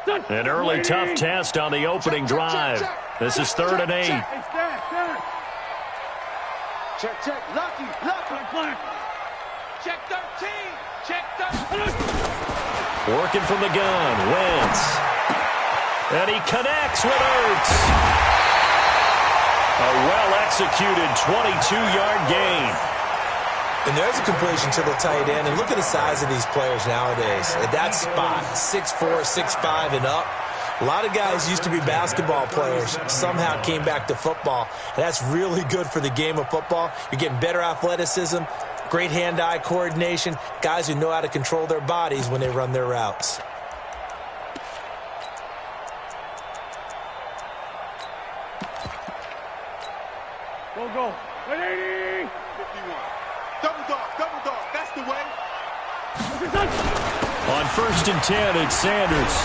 An early tough test on the opening drive. This is 3rd and 8. Check. Lucky. Check 13. Check 13. Working from the gun. Wentz. And he connects with Ertz. A well-executed 22-yard gain. And there's a completion to the tight end. And look at the size of these players nowadays. At that spot, 6'4", 6'5", and up. A lot of guys used to be basketball players, somehow came back to football. And that's really good for the game of football. You're getting better athleticism, great hand-eye coordination, guys who know how to control their bodies when they run their routes. Go. 180. 51. Double dog. That's the way. On 1st and 10, it's Sanders.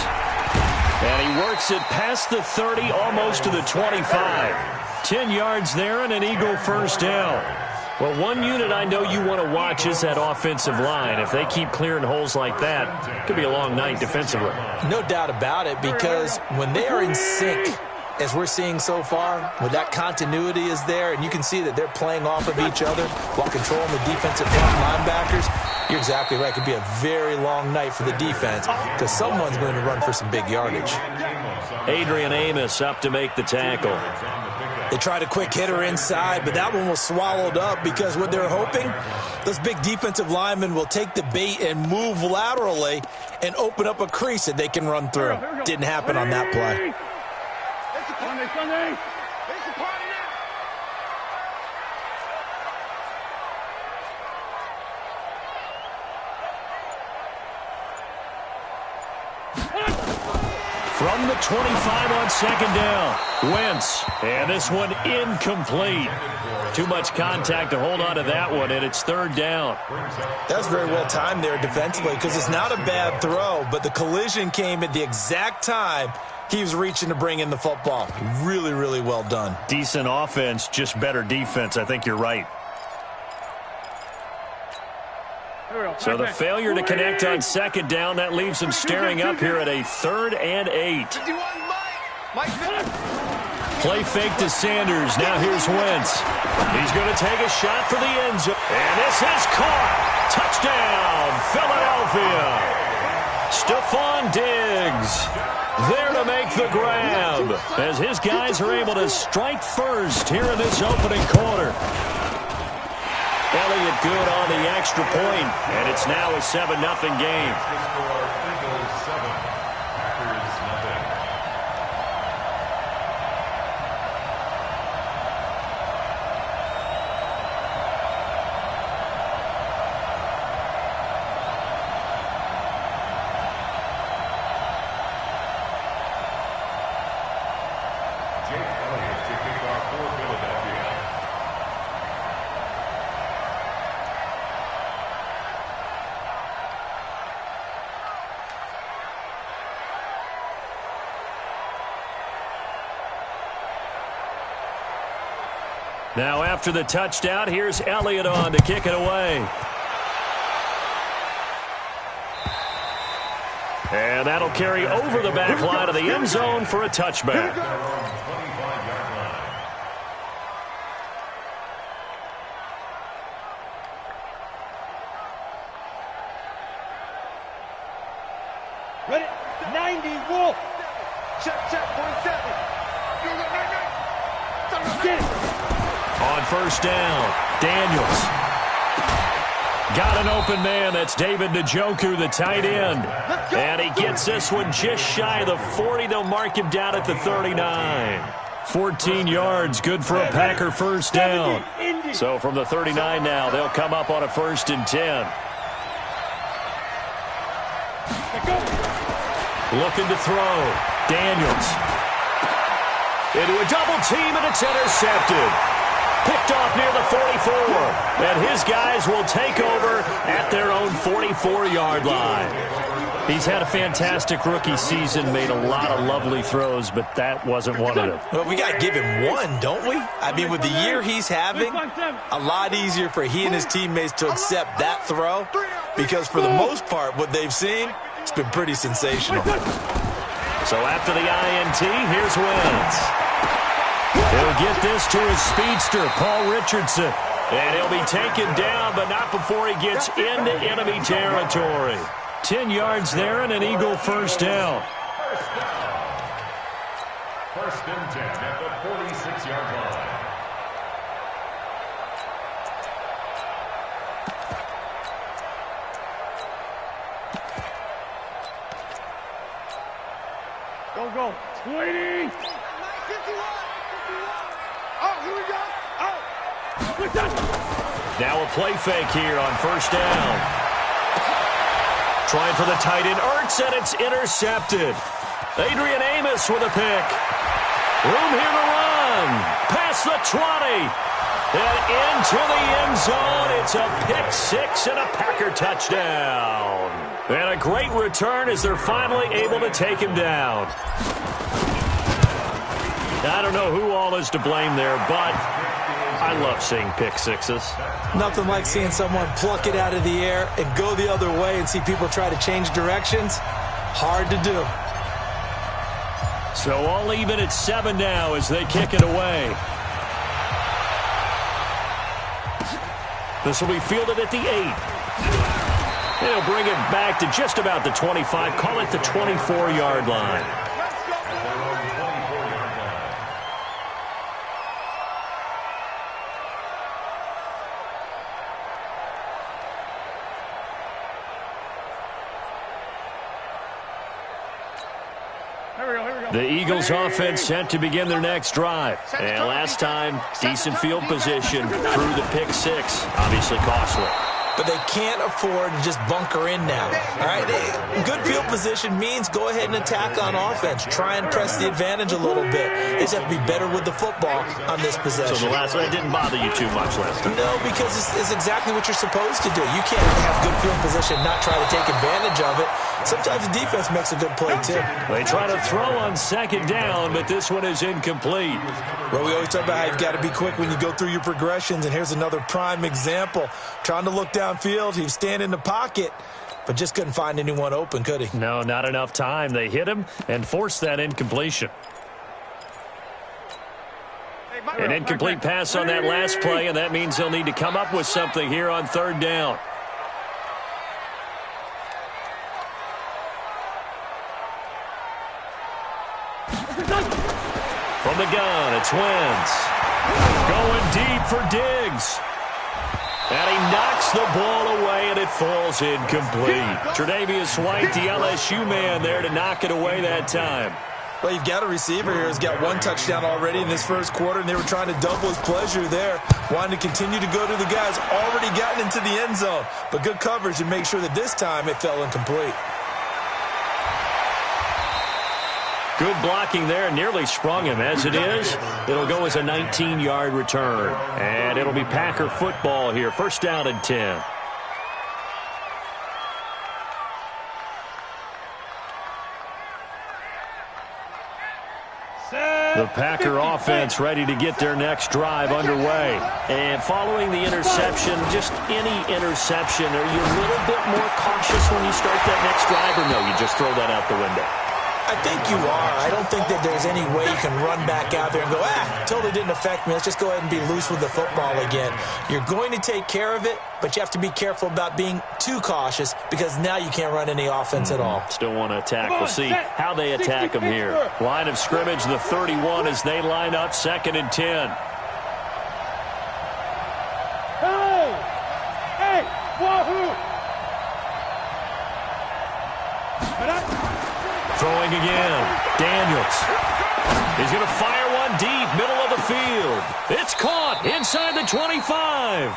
And he works it past the 30, almost to the 25. 10 yards there and an Eagle first down. Well, one unit I know you want to watch is that offensive line. If they keep clearing holes like that, it could be a long night defensively. No doubt about it, because when they are in sync, as we're seeing so far, when that continuity is there, and you can see that they're playing off of each other while controlling the defensive front linebackers, you're exactly right. It could be a very long night for the defense because someone's going to run for some big yardage. Adrian Amos up to make the tackle. They tried a quick hitter inside, but that one was swallowed up because what they're hoping, those big defensive linemen will take the bait and move laterally and open up a crease that they can run through. Didn't happen on that play. Sunday. It's the party now. From the 25 on 2nd down. Wentz. And this one incomplete. Too much contact to hold on to that one, and it's 3rd down. That's very well timed there defensively because it's not a bad throw, but the collision came at the exact time he was reaching to bring in the football. Really, really well done. Decent offense, just better defense. I think you're right. So the failure to connect on 2nd down, that leaves him staring up here at a 3rd and 8. Play fake to Sanders. Now here's Wentz. He's going to take a shot for the end zone. And this is caught. Touchdown, Philadelphia. Stephon Diggs there to make the grab as his guys are able to strike first here in this opening quarter. Elliott good on the extra point, and it's now a 7-0 game. Now after the touchdown, here's Elliott on to kick it away. And that'll carry over the back line of the end zone for a touchback. Ready? 90, Wolf. Check, point 7. On 1st down, Daniels. Got an open man. That's David Njoku, the tight end. And he gets this one just shy of the 40. They'll mark him down at the 39. 14 yards, good for a Packer first down. So from the 39 now, they'll come up on a 1st and 10. Looking to throw. Daniels. Into a double team, and it's intercepted. Picked off near the 44. And his guys will take over at their own 44-yard line. He's had a fantastic rookie season, made a lot of lovely throws, but that wasn't one of them. Well, we got to give him one, don't we? I mean, with the year he's having, a lot easier for he and his teammates to accept that throw because for the most part, what they've seen, it's been pretty sensational. So after the INT, here's Wentz. He'll get this to his speedster, Paul Richardson. And he'll be taken down, but not before he gets into enemy territory. 10 yards there and an Eagle first down. First and 10 at the 46-yard line. Go. 20. Oh, here we go. Oh. Now a play fake here on first down. Trying for the tight end, Ertz, and it's intercepted. Adrian Amos with a pick. Room here to run. Past the 20. And into the end zone. It's a pick six and a Packer touchdown. And a great return as they're finally able to take him down. I don't know who all is to blame there, but I love seeing pick sixes. Nothing like seeing someone pluck it out of the air and go the other way and see people try to change directions. Hard to do. So all even at 7 now as they kick it away. This will be fielded at the 8. They'll bring it back to just about the 25. Call it the 24-yard line. The Eagles offense set to begin their next drive. And last time, decent field position through the pick six. Obviously costly. But they can't afford to just bunker in now. All right, good field position means go ahead and attack on offense. Try and press the advantage a little bit. They just have to be better with the football on this possession. So the last one didn't bother you too much last time? No, because it's exactly what you're supposed to do. You can't have good field position and not try to take advantage of it. Sometimes the defense makes a good play, too. They try to throw on second down, but this one is incomplete. Well, we always talk about how you've got to be quick when you go through your progressions, and here's another prime example. Trying to look downfield, he was standing in the pocket, but just couldn't find anyone open, could he? No, not enough time. They hit him and forced that incompletion. An incomplete pass on that last play, and that means they'll need to come up with something here on third down. From the gun, it's Wentz. Going deep for Diggs. And he knocks the ball away, and it falls incomplete. Tre'Davious White, the LSU man, there to knock it away that time. Well, you've got a receiver here who's got one touchdown already in this first quarter, and they were trying to double his pleasure there, wanting to continue to go to the guys already gotten into the end zone. But good coverage and make sure that this time it fell incomplete. Good blocking there, nearly sprung him. As it is, it'll go as a 19-yard return. And it'll be Packer football here. First down and 10. The Packer offense ready to get their next drive underway. And following the interception, just any interception, are you a little bit more cautious when you start that next drive, or no, you just throw that out the window? I think you are. I don't think that there's any way you can run back out there and go, totally didn't affect me. Let's just go ahead and be loose with the football again. You're going to take care of it, but you have to be careful about being too cautious because now you can't run any offense at all. Still want to attack. We'll see how they attack them here. Line of scrimmage, the 31 as they line up, second and 10. Hey, wahoo! Throwing again. Daniels. He's going to fire one deep, middle of the field. It's caught inside the 25.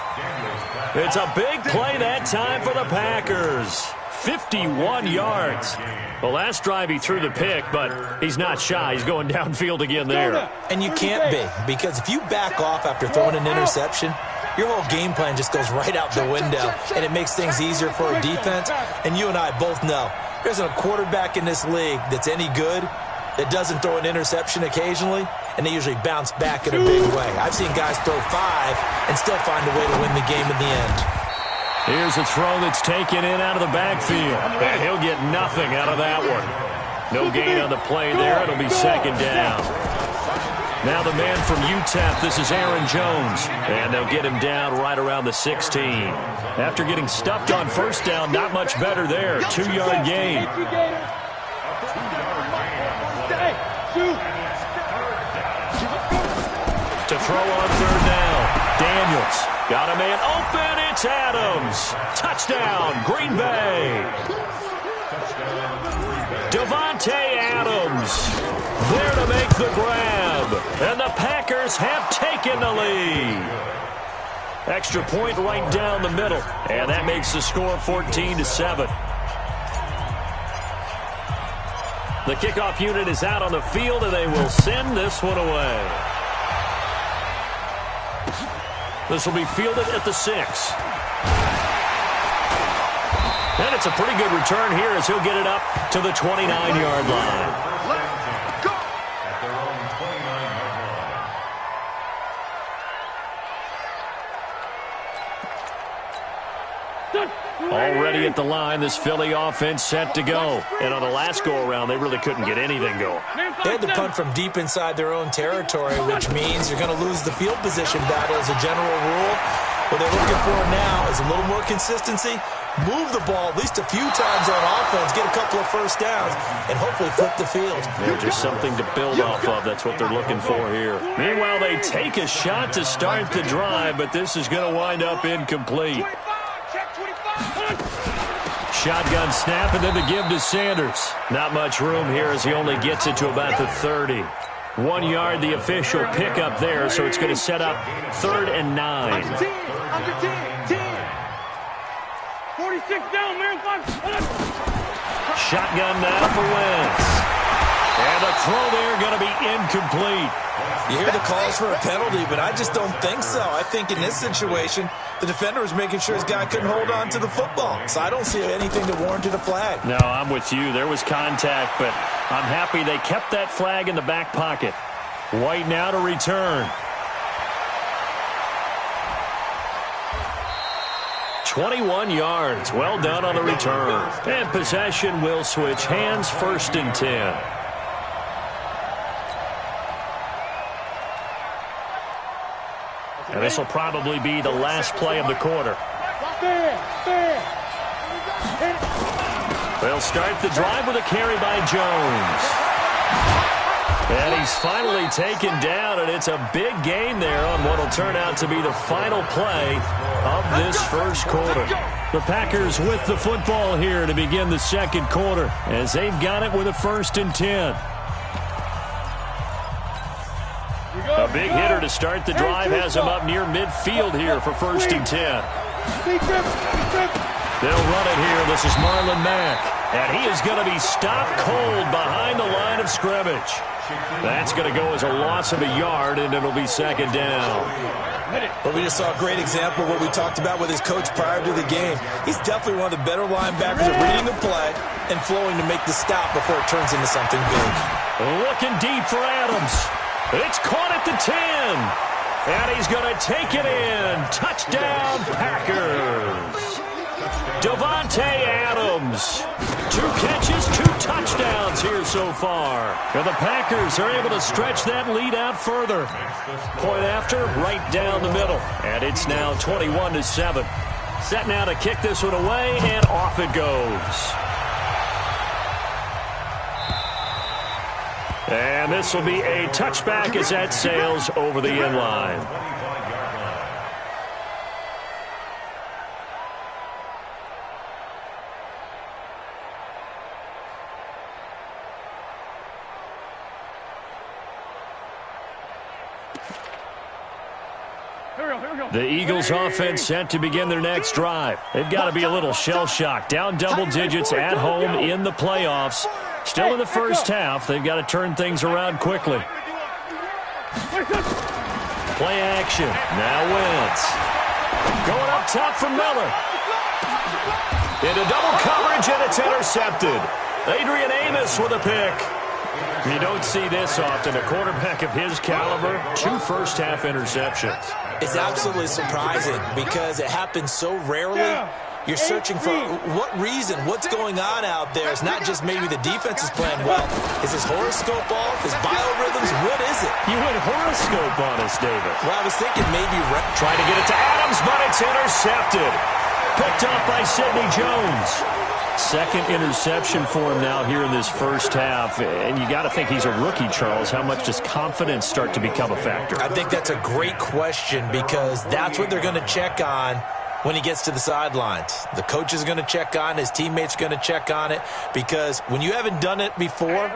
It's a big play that time for the Packers. 51 yards. The last drive he threw the pick, but he's not shy. He's going downfield again there. And you can't be, because if you back off after throwing an interception, your whole game plan just goes right out the window, and it makes things easier for a defense. And you and I both know there's a quarterback in this league that's any good that doesn't throw an interception occasionally, and they usually bounce back in a big way. I've seen guys throw 5 and still find a way to win the game in the end. Here's a throw that's taken in out of the backfield, and he'll get nothing out of that one. No gain on the play there. It'll be second down. Now the man from UTEP, this is Aaron Jones. And they'll get him down right around the 16. After getting stuffed on first down, not much better there. 2-yard gain. To throw on third down. Daniels got a man open. It's Adams. Touchdown, Green Bay. Davante Adams there to make the grab. And the Packers have taken the lead. Extra point right down the middle. And that makes the score 14-7. The kickoff unit is out on the field, and they will send this one away. This will be fielded at the 6. And it's a pretty good return here as he'll get it up to the 29-yard line. Already at the line, this Philly offense set to go. And on the last go-around, they really couldn't get anything going. They had to punt from deep inside their own territory, which means you're going to lose the field position battle as a general rule. What they're looking for now is a little more consistency, move the ball at least a few times on offense, get a couple of first downs, and hopefully flip the field. Yeah, just something to build off of. That's what they're looking for here. Meanwhile, they take a shot to start the drive, but this is going to wind up incomplete. Shotgun snap, and then the give to Sanders. Not much room here as he only gets it to about the 30. 1 yard, the official pickup there, so it's going to set up 3rd and 9. 46 down, man. Shotgun now for Wentz. And the throw there going to be incomplete. You hear the calls for a penalty, but I just don't think so. I think in this situation, the defender was making sure his guy couldn't hold on to the football. So I don't see anything to warrant a flag. No, I'm with you. There was contact, but I'm happy they kept that flag in the back pocket. White now to return. 21 yards. Well done on the return. And possession will switch hands, 1st and 10. And this will probably be the last play of the quarter. They'll start the drive with a carry by Jones. And he's finally taken down, and it's a big gain there on what will turn out to be the final play of this first quarter. The Packers with the football here to begin the second quarter as they've got it with a 1st and 10. A big hitter to start the drive has him up near midfield here for 1st and 10. They'll run it here. This is Marlon Mack. And he is going to be stopped cold behind the line of scrimmage. That's going to go as a loss of a yard, and it'll be 2nd down. But we just saw a great example of what we talked about with his coach prior to the game. He's definitely one of the better linebackers at reading the play and flowing to make the stop before it turns into something big. Looking deep for Adams. It's caught at the 10. And he's going to take it in. Touchdown, Packers. Davante Adams. 2 catches, 2 touchdowns here so far. And the Packers are able to stretch that lead out further. Point after, right down the middle. And it's now 21-7. Set now to kick this one away, and off it goes. And this will be a touchback as that sails over the end line. The Eagles offense set to begin their next drive. They've got to be a little shell-shocked. Down double digits at home in the playoffs. Still in the first half. They've got to turn things around quickly. Play action. Now Wentz. Going up top for Miller. Into double coverage, and it's intercepted. Adrian Amos with a pick. You don't see this often. A quarterback of his caliber, 2 first-half interceptions. It's absolutely surprising because it happens so rarely. You're searching for what reason, what's going on out there. It's not just maybe the defense is playing well. Is his horoscope off? His biorhythms? What is it? You went horoscope on us, David. Well, I was thinking maybe... Trying to get it to Adams, but it's intercepted. Picked up by Sidney Jones. Second interception for him now here in this first half. And you got to think he's a rookie, Charles. How much does confidence start to become a factor? I think that's a great question because that's what they're going to check on when he gets to the sidelines. The coach is going to check on it. His teammates are going to check on it because when you haven't done it before,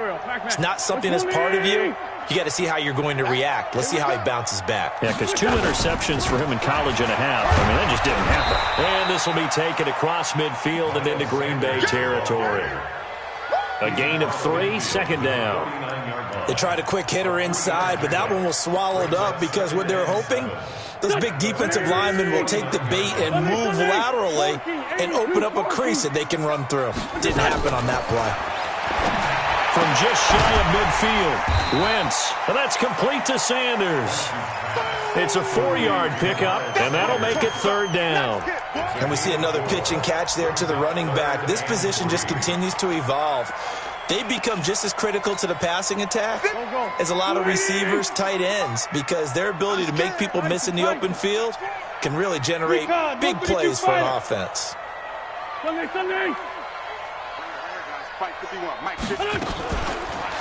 it's not something that's part of you. You got to see how you're going to react. Let's see how he bounces back. Yeah, because 2 interceptions for him in college and a half. I mean, that just didn't happen. And this will be taken across midfield and into Green Bay territory. A gain of 3, second down. They tried a quick hitter inside, but that one was swallowed up because what they're hoping, those big defensive linemen will take the bait and move laterally and open up a crease that they can run through. Didn't happen on that play. From just shy of midfield, Wentz, and that's complete to Sanders. It's a 4-yard pickup, and that'll make it third down. And we see another pitch and catch there to the running back. This position just continues to evolve. They become just as critical to the passing attack as a lot of receivers, tight ends, because their ability to make people miss in the open field can really generate big plays for an offense.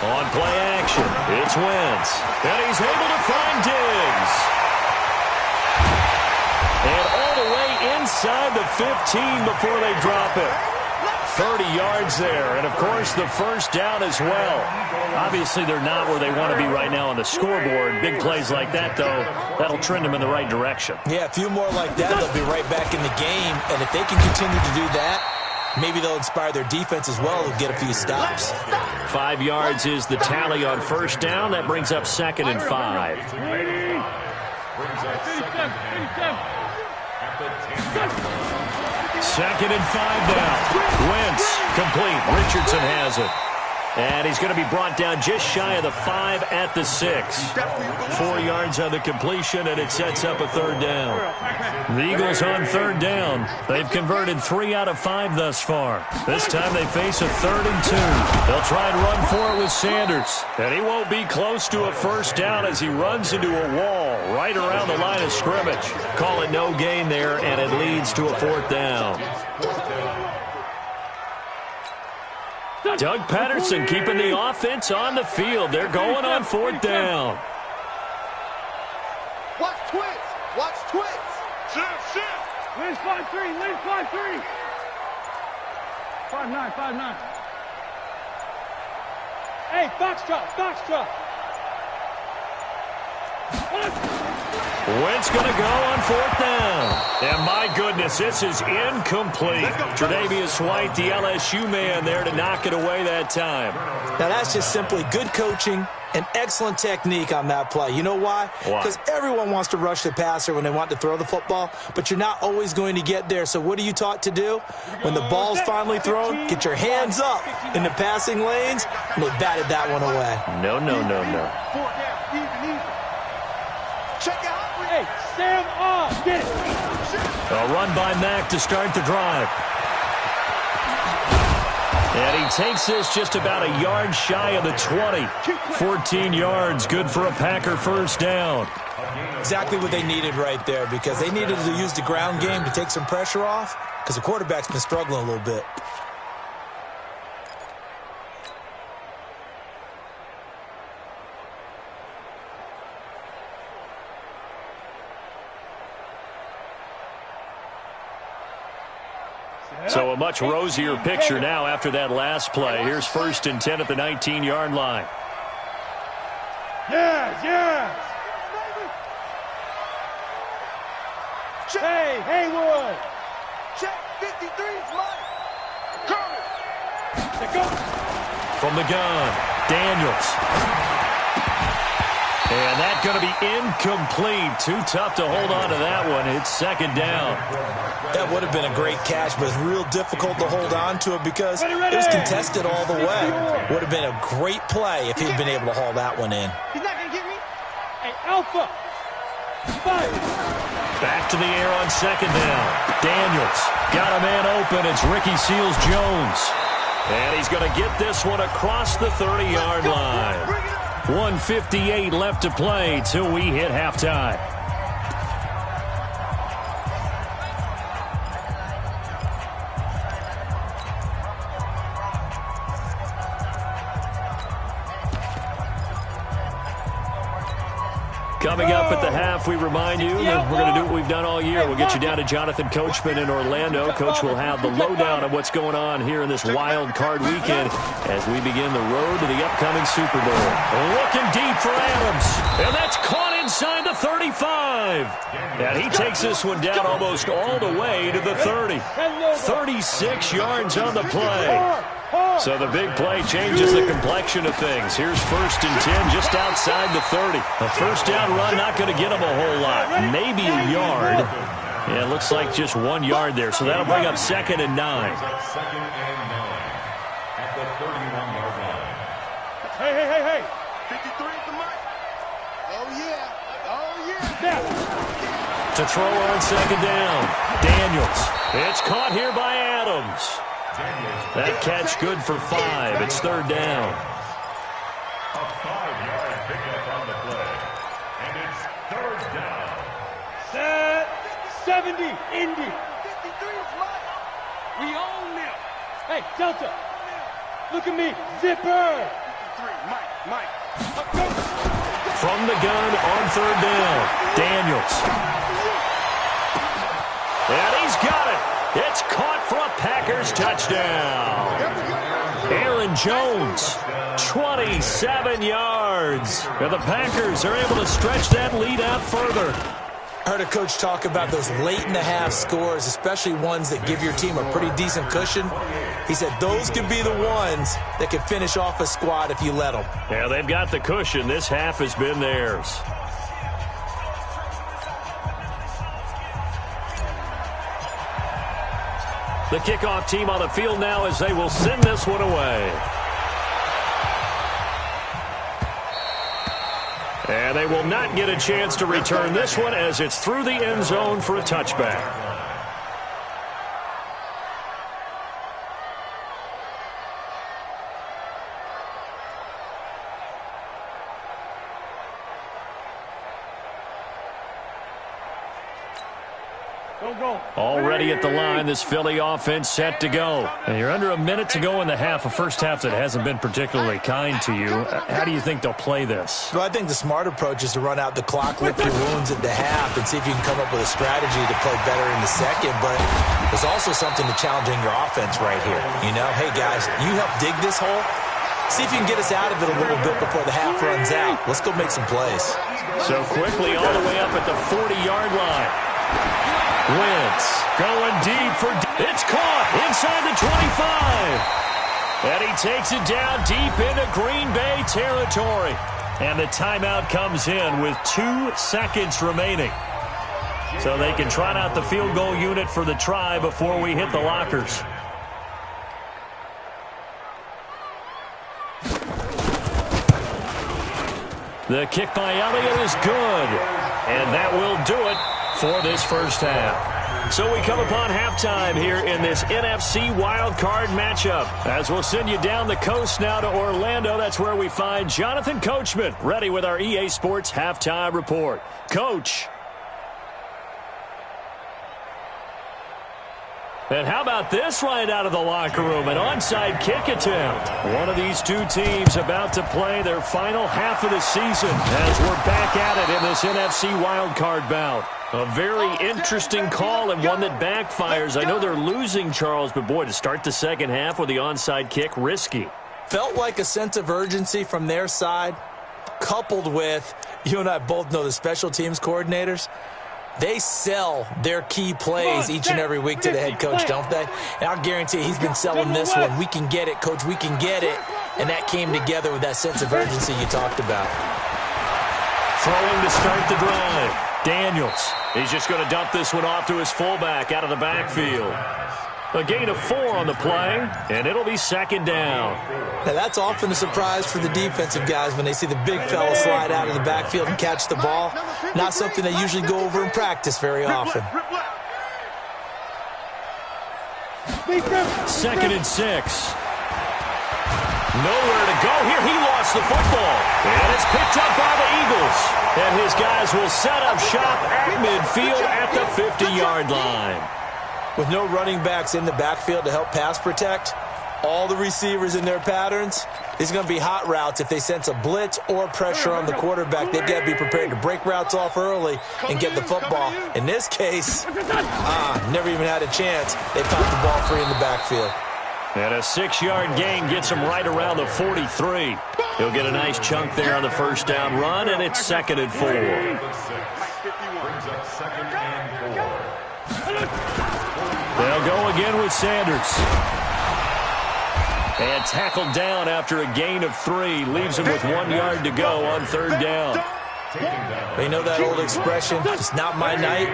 On play action, it's Wentz, and he's able to find Diggs. And all the way inside the 15 before they drop it. 30 yards there, and of course the first down as well. Obviously they're not where they want to be right now on the scoreboard. Big plays like that, though, that'll trend them in the right direction. Yeah, a few more like that, they'll be right back in the game, and if they can continue to do that, maybe they'll inspire their defense as well. They'll get a few stops. 5 yards is the tally on first down. That brings up 2nd and 5. Second and 5 down. Wentz complete. Richardson has it. And he's going to be brought down just shy of the 5 at the 6. 4 yards on the completion, and it sets up a third down. The Eagles on third down. They've converted 3 out of 5 thus far. This time they face a 3rd and 2. They'll try and run for it with Sanders. And he won't be close to a first down as he runs into a wall right around the line of scrimmage. Call it no gain there, and it leads to a 4th down. Doug Patterson keeping the offense on the field. They're going on 4th down. Watch twits. Watch twits. Shift. Lynch 5-3. Lynch 5-3. 5-9. 5-9. Hey, Foxtrot. Wentz going to go on 4th down. And my goodness, this is incomplete. Tre'Davious White, the LSU man, there to knock it away that time. Now, that's just simply good coaching and excellent technique on that play. You know why? Because everyone wants to rush the passer when they want to throw the football, but you're not always going to get there. So what are you taught to do? When the ball's finally thrown, get your hands up in the passing lanes, and they batted that one away. No. Check out. Hey, Sam off. Get it. A run by Mack to start the drive. And he takes this just about a yard shy of the 20. 14 yards, good for a Packer first down. Exactly what they needed right there, because they needed to use the ground game to take some pressure off, because the quarterback's been struggling a little bit. So a much rosier picture now after that last play. Here's 1st and 10 at the 19-yard line. Yes. Hey, Haywood. Check 53's line. From the gun, Daniels. And that's going to be incomplete. Too tough to hold on to that one. It's 2nd down. That would have been a great catch, but it's real difficult to hold on to it because it was contested all the way. Would have been a great play if he'd been able to haul that one in. He's not going to get me. Hey, Alpha. 5. Back to the air on 2nd down. Daniels Got a man open. It's Ricky Seals-Jones. And he's going to get this one across the 30-yard line. 1:58 left to play till we hit halftime. Coming up at the half, we remind you that we're going to do what we've done all year. We'll get you down to Jonathan Coachman in Orlando. Coach will have the lowdown of what's going on here in this wild card weekend as we begin the road to the upcoming Super Bowl. Looking deep for Adams, and that's caught inside the 35. And he takes this one down almost all the way to the 30. 36 yards on the play. So the big play changes the complexion of things. Here's 1st and 10 just outside the 30. A first down run, not going to get him a whole lot. Maybe a yard. Yeah, it looks like just 1 yard there. So that'll bring up 2nd and 9. 2nd and 9 at the 31-yard line. Hey. 53 at the mic. Oh, yeah. To throw on 2nd down. Daniels. It's caught here by Adams. That catch good for 5. It's 3rd down. A 5-yard pickup on the play. And it's 3rd down. Set 70, Indy. 53 is mine. We own them. Hey, Delta. Look at me. Zipper. 53, Mike. From the gun on 3rd down. Daniels. And he's got it. It's caught for a Packers touchdown. Aaron Jones, 27 yards. And the Packers are able to stretch that lead out further. I heard a coach talk about those late-in-the-half scores, especially ones that give your team a pretty decent cushion. He said those could be the ones that can finish off a squad if you let them. Yeah, they've got the cushion. This half has been theirs. The kickoff team on the field now as they will send this one away. And they will not get a chance to return this one as it's through the end zone for a touchback. Already at the line, this Philly offense set to go. And you're under a minute to go in the half, a first half that hasn't been particularly kind to you. How do you think they'll play this? Well, I think the smart approach is to run out the clock, lick your wounds at the half, and see if you can come up with a strategy to play better in the second. But there's also something to challenging your offense right here. You know, hey, guys, you help dig this hole. See if you can get us out of it a little bit before the half runs out. Let's go make some plays. So quickly all the way up at the 40-yard line. Wentz going deep for it's caught inside the 25. And he takes it down deep into Green Bay territory. And the timeout comes in with 2 seconds remaining. So they can trot out the field goal unit for the try before we hit the lockers. The kick by Elliott is good. And that will do it for this first half. So we come upon halftime here in this NFC wildcard matchup. As we'll send you down the coast now to Orlando, that's where we find Jonathan Coachman ready with our EA Sports halftime report. Coach. And how about this right out of the locker room? An onside kick attempt. One of these two teams about to play their final half of the season as we're back at it in this NFC wildcard bout. A very interesting call and one that backfires. I know they're losing, Charles, but boy, to start the second half with the onside kick, risky. Felt like a sense of urgency from their side, coupled with, you and I both know the special teams coordinators. They sell their key plays each and every week to the head coach, don't they? And I'll guarantee he's been selling this one. We can get it, coach, we can get it. And that came together with that sense of urgency you talked about. Throwing to start the drive. Daniels. He's just going to dump this one off to his fullback out of the backfield. A gain of 4 on the play, and it'll be second down. Now, that's often a surprise for the defensive guys when they see the big fella slide out of the backfield and catch the ball. Not something they usually go over in practice very often. 2nd and 6. Nowhere to go here. He lost the football. And it's picked up by the Eagles. And his guys will set up shop at midfield at the 50-yard line. With no running backs in the backfield to help pass protect, all the receivers in their patterns, it's going to be hot routes. If they sense a blitz or pressure on the quarterback, they've got to be prepared to break routes off early and get the football. In this case, never even had a chance. They popped the ball free in the backfield. And a 6-yard gain gets him right around the 43. He'll get a nice chunk there on the first down run, and it's 2nd and 4. They'll go again with Sanders. And tackled down after a gain of 3. Leaves him with 1 yard to go on 3rd down. You know that old expression, it's not my night?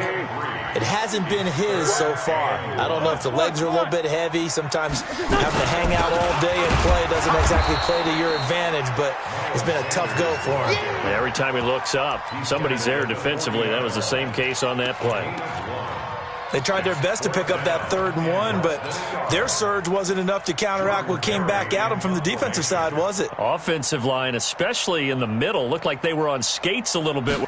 It hasn't been his so far. I don't know if the legs are a little bit heavy. Sometimes having to hang out all day and play doesn't exactly play to your advantage, but it's been a tough go for him. Every time he looks up, somebody's there defensively. That was the same case on that play. They tried their best to pick up that 3rd and 1, but their surge wasn't enough to counteract what came back at them from the defensive side, was it? Offensive line, especially in the middle, looked like they were on skates a little bit.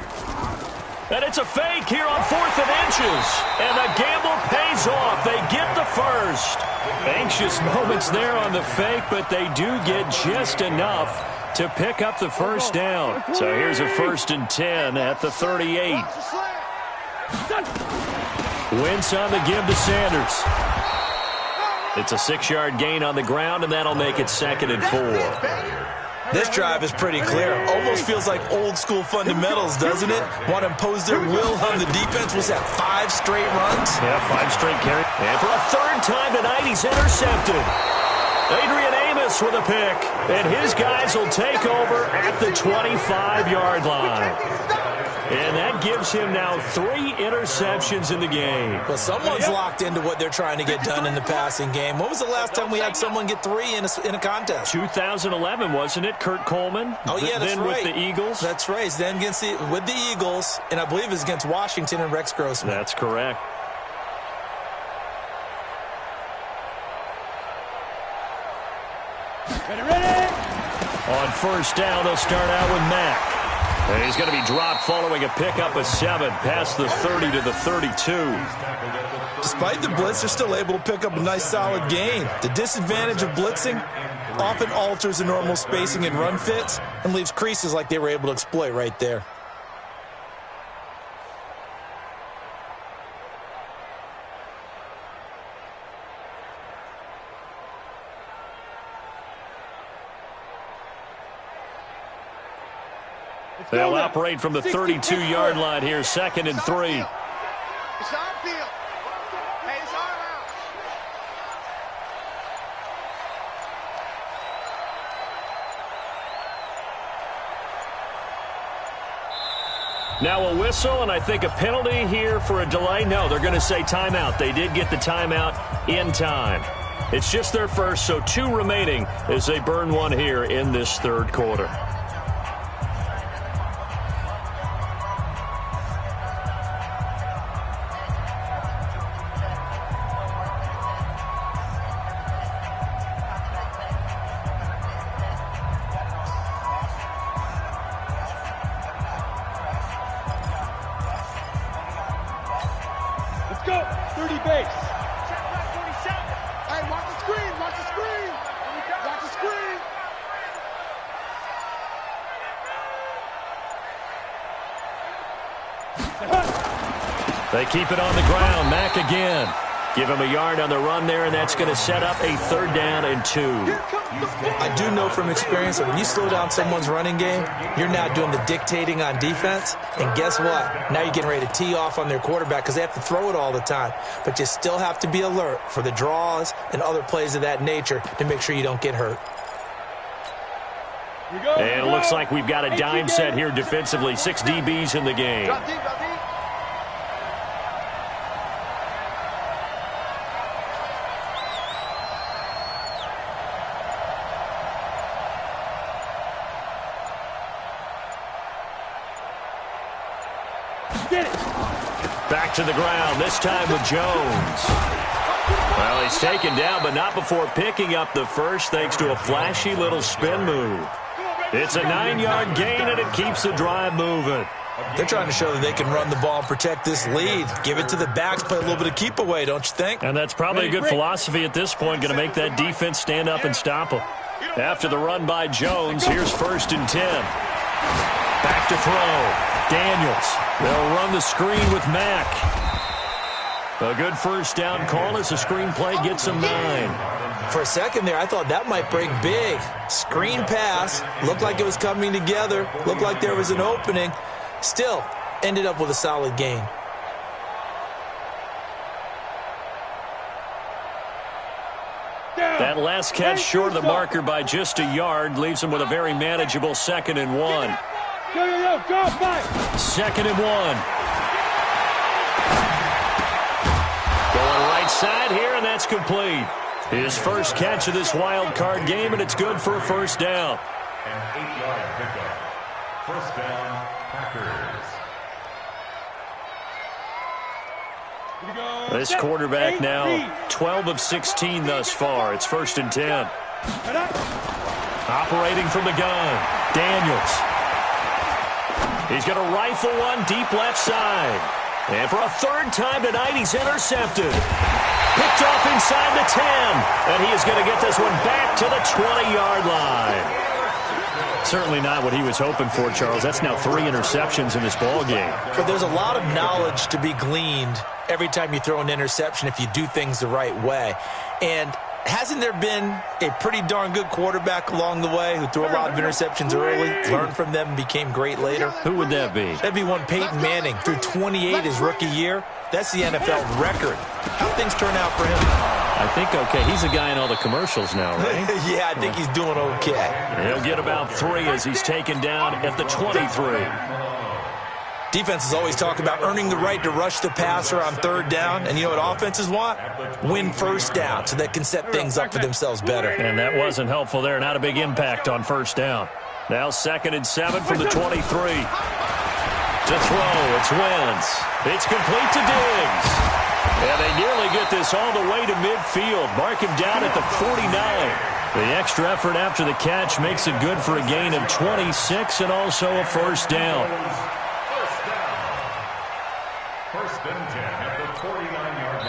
And it's a fake here on 4th and inches. And the gamble pays off. They get the first. Anxious moments there on the fake, but they do get just enough to pick up the first down. So here's a 1st and 10 at the 38. Wentz on the give to Sanders. It's a 6-yard gain on the ground, and that'll make it 2nd and 4. This drive is pretty clear. Almost feels like old-school fundamentals, doesn't it? Want to impose their will on the defense. Was that 5 straight runs? Yeah, 5 straight carries. And for a 3rd time tonight, he's intercepted. Adrian Amos with a pick. And his guys will take over at the 25-yard line. And that gives him now 3 interceptions in the game. Well, someone's locked into what they're trying to get done in the passing game. When was the last time we had someone get 3 in a contest? 2011, wasn't it? Kurt Coleman? Oh, yeah, that's then right. With the Eagles? That's right. Then with the Eagles, and I believe it was against Washington and Rex Grossman. That's correct. Ready? On 1st down, they'll start out with Mack. And he's going to be dropped following a pickup of 7 past the 30 to the 32. Despite the blitz, they're still able to pick up a nice solid gain. The disadvantage of blitzing often alters the normal spacing and run fits and leaves creases like they were able to exploit right there. They'll operate from the 32-yard line here, 2nd and 3. It's our field. Hey, it's our house. Now a whistle, and I think a penalty here for a delay. No, they're going to say timeout. They did get the timeout in time. It's just their first, so 2 remaining as they burn 1 here in this 3rd quarter. Go! 30 base. Check back 47. Hey, watch the screen. Watch the screen. Watch the screen. They keep it on the ground. Mack again. Give him a yard on the run there, and that's going to set up a 3rd down and 2. I do know from experience that when you slow down someone's running game, you're now doing the dictating on defense. And guess what? Now you're getting ready to tee off on their quarterback because they have to throw it all the time. But you still have to be alert for the draws and other plays of that nature to make sure you don't get hurt. And it looks like we've got a dime set here defensively. 6 DBs in the game. Drop deep, drop deep. Get it. Back to the ground, this time with Jones. Well, he's taken down, but not before picking up the first thanks to a flashy little spin move. It's a 9-yard gain, and it keeps the drive moving. They're trying to show that they can run the ball and protect this lead. Give it to the backs, play a little bit of keep away, don't you think? And that's probably a good philosophy at this point, going to make that defense stand up and stop them. After the run by Jones, here's 1st and 10. Back to throw. Daniels. They'll run the screen with Mack. A good first down call as the screen play gets them 9. For a second there, I thought that might break big. Screen pass. Looked like it was coming together. Looked like there was an opening. Still, ended up with a solid gain. That last catch short of the marker by just a yard leaves him with a very manageable 2nd and 1. Go, 2nd and 1. Going right side here, and that's complete. His first catch of this wild card game, and it's good for a first down. An 8-yard pickup. First down, Packers. This quarterback now 12 of 16 thus far. It's 1st and 10. Operating from the gun, Daniels. He's going to rifle one deep left side. And for a 3rd time tonight, he's intercepted. Picked off inside the 10. And he is going to get this one back to the 20-yard line. Certainly not what he was hoping for, Charles. That's now 3 interceptions in this ball game. But there's a lot of knowledge to be gleaned every time you throw an interception if you do things the right way. And hasn't there been a pretty darn good quarterback along the way who threw a lot of interceptions early, learned from them, and became great later? Who would that be? That'd be one Peyton Manning. Threw 28 his rookie year. That's the NFL record. How things turn out for him? I think okay. He's a guy in all the commercials now, right? Yeah, I think he's doing okay. He'll get about 3 as he's taken down at the 23. Defenses always talk about earning the right to rush the passer on 3rd down. And you know what offenses want? Win first down so they can set things up for themselves better. And that wasn't helpful there. Not a big impact on first down. Now 2nd and 7 from the 23. To throw, it's Wentz. It's complete to Diggs. And they nearly get this all the way to midfield. Mark him down at the 49. The extra effort after the catch makes it good for a gain of 26 and also a first down. First and 10 at the 49-yard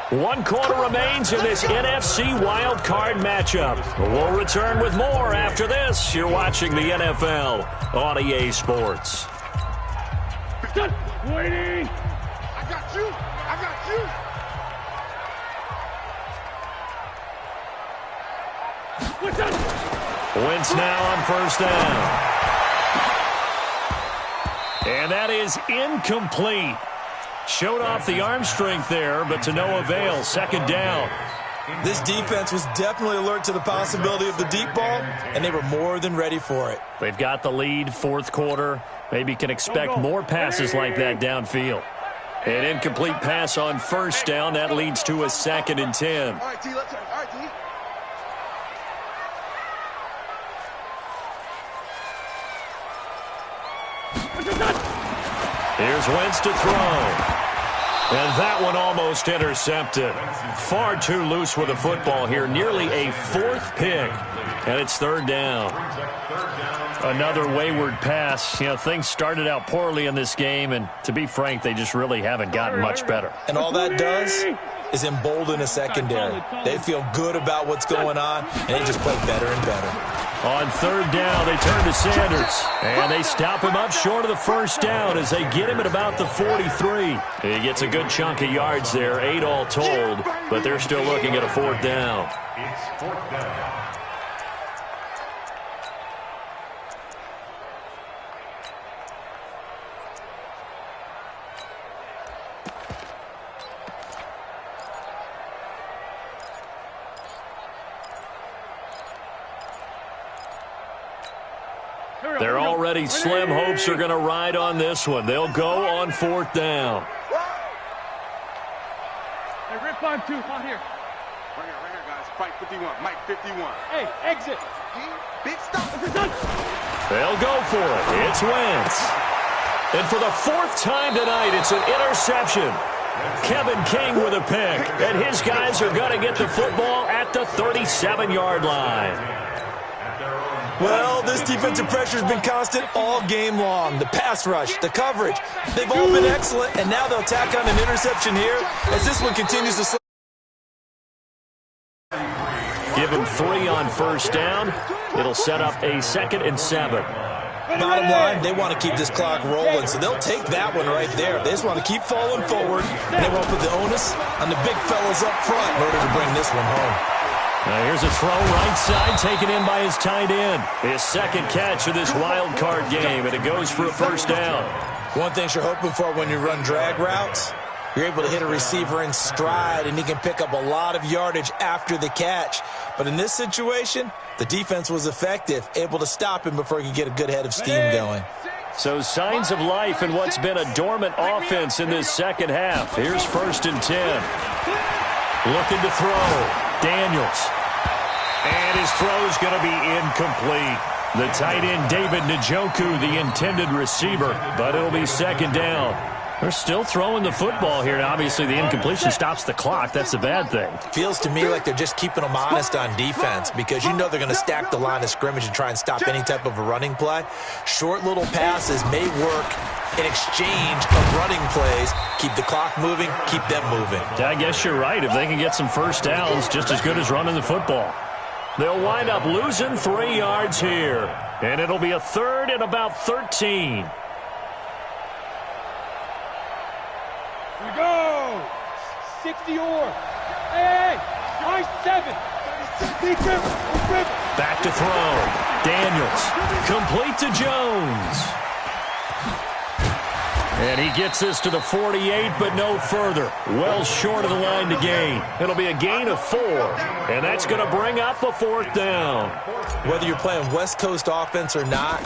line. 1 quarter remains in this NFC wild card matchup. We'll return with more after this. You're watching the NFL on EA Sports. Waiting. I got you. I got you. What's up? Wentz now on first down. And that is incomplete. Showed off the arm strength there, but to no avail. 2nd down. This defense was definitely alert to the possibility of the deep ball, and they were more than ready for it. They've got the lead, 4th quarter. Maybe can expect more passes like that downfield. An incomplete pass on first down. That leads to a 2nd and 10. All right, T, let's turn. All right, T. Here's Wentz to throw. And that one almost intercepted. Far too loose with the football here. Nearly a 4th pick. And it's 3rd down. Another wayward pass. You know, things started out poorly in this game, and to be frank, they just really haven't gotten much better. And all that does is embolden a secondary. They feel good about what's going on, and they just play better and better. On 3rd down, they turn to Sanders, and they stop him up short of the first down as they get him at about the 43. He gets a good chunk of yards there, 8 all told, but they're still looking at a 4th down. It's 4th down. They're already slim hopes are going to ride on this one. They'll go on 4th down. Hey, rip on 2. Come on here. Right here, guys. Fight 51. Mike 51. Hey, exit. Big stop. They'll go for it. It's Wentz. And for the 4th time tonight, it's an interception. Kevin King with a pick, and his guys are going to get the football at the 37-yard line. Well, this defensive pressure has been constant all game long. The pass rush, the coverage, they've all been excellent, and now they'll tack on an interception here as this one continues to slip. Give him 3 on first down. It'll set up a 2nd and 7. Bottom line, they want to keep this clock rolling, so they'll take that one right there. They just want to keep falling forward, and they won't put the onus on the big fellas up front in order to bring this one home. Now here's a throw right side, taken in by his tight end. His 2nd catch of this wild card game, and it goes for a first down. One thing you're hoping for when you run drag routes, you're able to hit a receiver in stride, and he can pick up a lot of yardage after the catch. But in this situation, the defense was effective, able to stop him before he could get a good head of steam going. So signs of life in what's been a dormant offense in this second half. Here's 1st and 10. Looking to throw. Daniels. And his throw's going to be incomplete. The tight end, David Njoku, the intended receiver, but it'll be 2nd down. They're still throwing the football here. Obviously, the incompletion stops the clock. That's a bad thing. Feels to me like they're just keeping them honest on defense because you know they're going to stack the line of scrimmage and try and stop any type of a running play. Short little passes may work in exchange of running plays. Keep the clock moving, keep them moving. I guess you're right. If they can get some first downs, just as good as running the football. They'll wind up losing 3 yards here. And it'll be a 3rd and about 13. We go! 60 or. Hey, nice 7. Back to throw. Daniels. Complete to Jones. And he gets this to the 48, but no further. Well short of the line to gain. It'll be a gain of 4, and that's going to bring up a 4th down. Whether you're playing West Coast offense or not,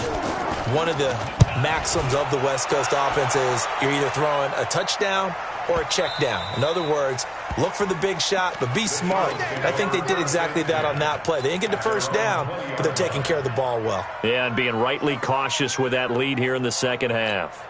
one of the maxims of the West Coast offense is you're either throwing a touchdown or a check down. In other words, look for the big shot, but be smart. I think they did exactly that on that play. They didn't get the first down, but they're taking care of the ball well. Yeah, and being rightly cautious with that lead here in the second half.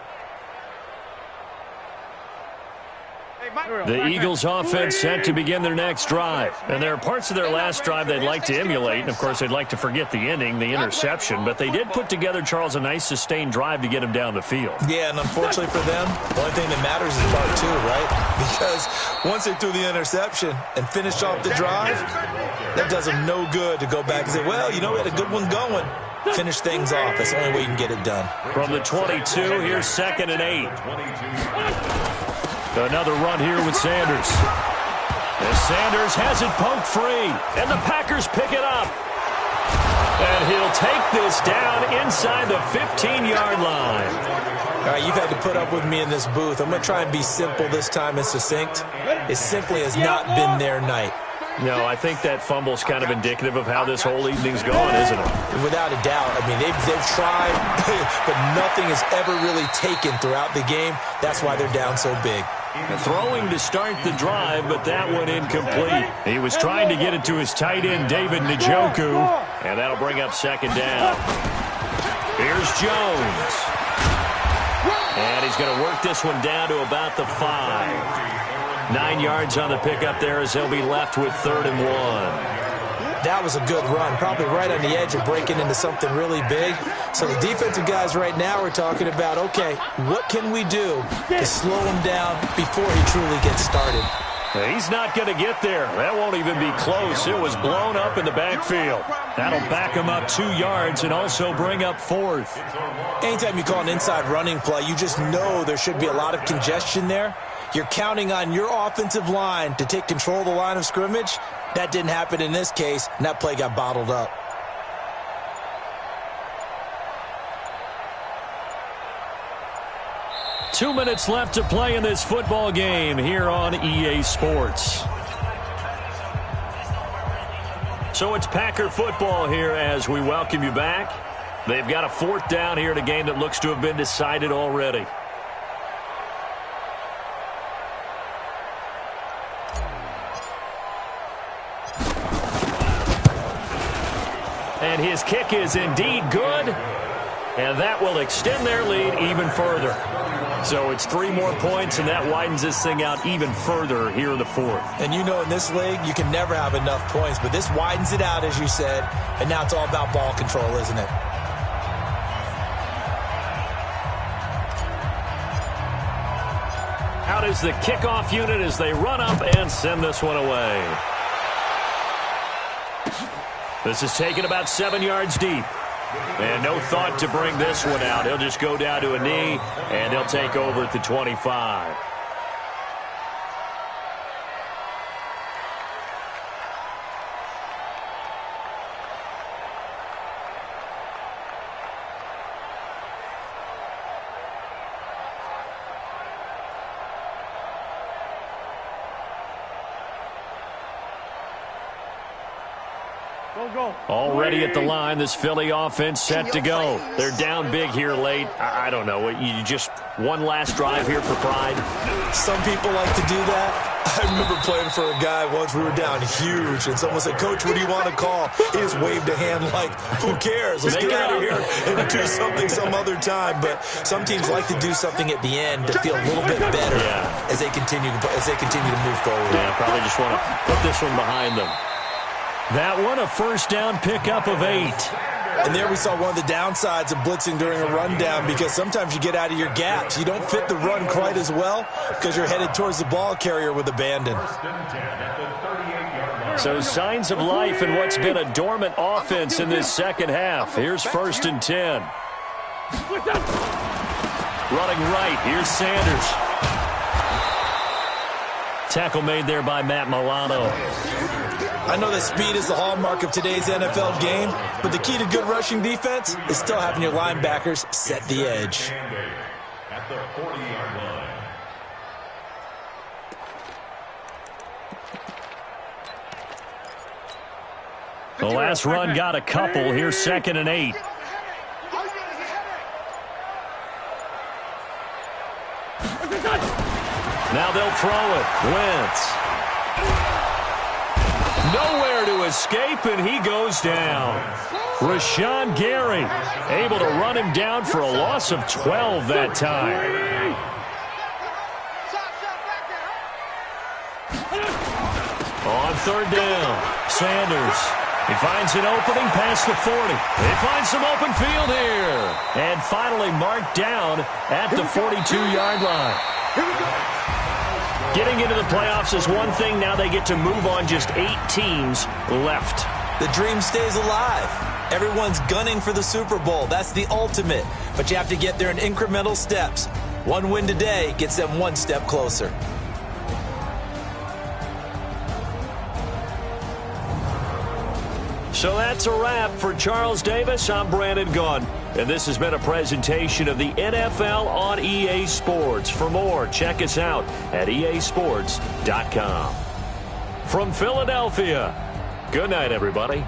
The Eagles offense set to begin their next drive. And there are parts of their last drive they'd like to emulate. And, of course, they'd like to forget the ending, the interception. But they did put together, Charles, a nice sustained drive to get him down the field. Yeah, and unfortunately for them, the only thing that matters is part 2, right? Because once they threw the interception and finished off the drive, that does them no good to go back and say, well, you know, we had a good one going. Finish things off. That's the only way you can get it done. From the 22, here's 2nd and 8. Another run here with Sanders. As Sanders has it poked free, and the Packers pick it up. And he'll take this down inside the 15-yard line. All right, you've had to put up with me in this booth. I'm going to try and be simple this time and succinct. It simply has not been their night. No, I think that fumble's kind of indicative of how this whole evening's going, isn't it? Without a doubt. I mean, they've tried, but nothing has ever really taken throughout the game. That's why they're down so big. Throwing to start the drive, but that one incomplete. He was trying to get it to his tight end, David Njoku, and that'll bring up 2nd down. Here's Jones. And he's going to work this one down to about the 5. 9 yards on the pickup there as they'll be left with 3rd and 1. That was a good run, probably right on the edge of breaking into something really big. So the defensive guys right now are talking about, okay, what can we do to slow him down before he truly gets started? He's not going to get there. That won't even be close. It was blown up in the backfield. That'll back him up 2 yards and also bring up 4th. Anytime you call an inside running play, you just know there should be a lot of congestion there. You're counting on your offensive line to take control of the line of scrimmage. That didn't happen in this case, and that play got bottled up. Two minutes left to play in this football game here on EA Sports. So it's Packer football here as we welcome you back. They've got a 4th down here in a game that looks to have been decided already. And his kick is indeed good, and that will extend their lead even further. So it's 3 more points, and that widens this thing out even further here in the fourth. And you know in this league, you can never have enough points, but this widens it out, as you said, and now it's all about ball control, isn't it? Out is the kickoff unit as they run up and send this one away. This is taken about 7 yards deep. And no thought to bring this one out. He'll just go down to a knee, and they'll take over at the 25. Already at the line, this Philly offense set to go. They're down big here late. I don't know. You just one last drive here for pride? Some people like to do that. I remember playing for a guy once. We were down huge, and someone said, "Coach, what do you want to call?" He just waved a hand like, who cares? Let's get out of here and do something some other time. But some teams like to do something at the end to feel a little bit better as they continue to move forward. Yeah, probably just want to put this one behind them. That one, a first down pickup of 8. And there we saw one of the downsides of blitzing during a rundown, because sometimes you get out of your gaps. You don't fit the run quite as well because you're headed towards the ball carrier with abandon. So signs of life in what's been a dormant offense in this second half. Here's 1st and 10. Running right, here's Sanders. Tackle made there by Matt Milano. I know that speed is the hallmark of today's NFL game, but the key to good rushing defense is still having your linebackers set the edge. At the 40-yard line. The last run got a couple. Here's 2nd and 8. Now they'll throw it. Wentz. Nowhere to escape, and he goes down. Rashawn Gary able to run him down for a loss of 12 that time. On 3rd down, Sanders. He finds an opening past the 40. They find some open field here. And finally marked down at the 42-yard line. Getting into the playoffs is one thing. Now they get to move on. Just 8 teams left. The dream stays alive. Everyone's gunning for the Super Bowl. That's the ultimate. But you have to get there in incremental steps. One win today gets them one step closer. So that's a wrap for Charles Davis. I'm Brandon Gunn. And this has been a presentation of the NFL on EA Sports. For more, check us out at easports.com. From Philadelphia, good night, everybody.